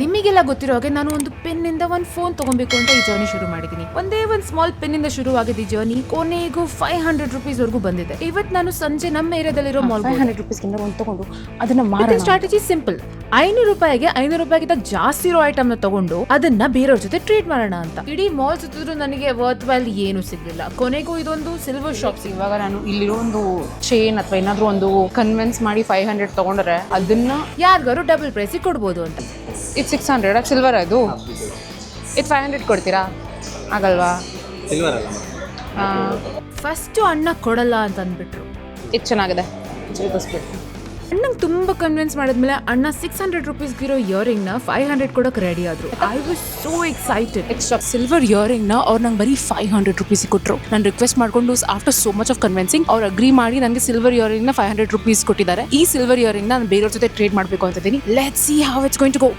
ನಿಮಗೆಲ್ಲ ಗೊತ್ತಿರೋ ಹಾಗೆ ನಾನು ಒಂದು ಪೆನ್ ಇಂದ ಒಂದು ಫೋನ್ ತಗೊಬೇಕು ಅಂತ ಈ ಜರ್ನಿ ಶುರು ಮಾಡಿದೀನಿ. ಒಂದೇ ಒಂದು ಸ್ಮಾಲ್ ಪೆನ್ ಇಂದ ಶುರುವಾಗಿದ್ದ ಈ ಜರ್ನಿ ಕೊನೆಗೂ 500 rupees ವರೆಗೂ ಬಂದಿದೆ. ಇವತ್ತು ನಾನು ಸಂಜೆ ನಮ್ಮ ಏರಿಯಾದಲ್ಲಿರೋ ಮಾಲ್ 500 rupees ಒಂದು ತಗೊಂಡು ಅದನ್ನ ಮಾರೋಣ. Strategy simple. 500 ರೂಪಾಯಿಗೆ 500 ರೂಪಾಯಿಗಿಂತ ಜಾಸ್ತಿ ಇರೋ ಐಟಮ್ ನ ತಗೊಂಡು ಅದನ್ನ ಬೇರೆಯವ್ರ ಜೊತೆ ಟ್ರೇಡ್ ಮಾಡೋಣ ಅಂತ. ಇಡೀ ಮಾಲ್ ಸುತ್ತಿದ್ರು ನನಗೆ ವರ್ತ್ ವ್ಯಾಲ್ ಏನು ಸಿಗ್ಲಿಲ್ಲ. ಕೊನೆಗೂ ಇದೊಂದು ಸಿಲ್ವರ್ ಶಾಪ್ಸ್. ಇವಾಗ ನಾನು ಇಲ್ಲಿರೋ ಒಂದು ಚೈನ್ ಅಥವಾ ಏನಾದ್ರು ಒಂದು ಕನ್ವಿನ್ಸ್ ಮಾಡಿ 500 ತಗೊಂಡ್ರೆ ಅದನ್ನ ಯಾರಿಗಾರು ಡಬಲ್ ಪ್ರೈಸ್ ಕೊಡ್ಬೋದು ಅಂತ. ಇದು 600 ಸಿಲ್ವರ್, ಅದು ಇದು 500 ಕೊಡ್ತೀರಾ? ಆಗಲ್ವಾ? ಸಿಲ್ವರ್ ಅಲ್ಲ. ಫಸ್ಟ್ ಅಣ್ಣ ಕೊಡಲ್ಲ ಅಂತ ಅಂದ್ಬಿಟ್ರು. ಇದು ಚೆನ್ನಾಗಿದೆ. ಅಣ್ಣಂಗೆ ತುಂಬಾ ಕನ್ವಿನ್ಸ್ ಮಾಡಿದ್ಮೇಲೆ ಅಣ್ಣ 600 ರೂಪೀಸ್ಗಿರೋ ಇಯರಿಂಗ್ ನ 500 ಕೊಡೋಕೆ ರೆಡಿ ಆದ್ರು. I was so excited. Extra silver earring ನ ಅವ್ರು ನಂಗೆ ಬರೀ 500 rupees ಕೊಟ್ಟರು. ನಾನು ರಿಕ್ವೆಸ್ಟ್ ಮಾಡ್ಕೊಂಡು after so much of convincing ಅವ್ರು ಅಗ್ರಿ ಮಾಡಿ ನನಗೆ ಸಿಲ್ವರ್ ಇಯರಿಂಗ್ ನ 500 rupees ಕೊಟ್ಟಿದ್ದಾರೆ. ಈ ಸಿಲ್ವರ್ ಇಯರಿಂಗ್ ನಾನು ಬೇರೆಯವ್ರ ಜೊತೆ ಟ್ರೇಡ್ ಮಾಡಬೇಕು ಅಂತ ಇದ್ದೀನಿ. Let's see how it's going to go.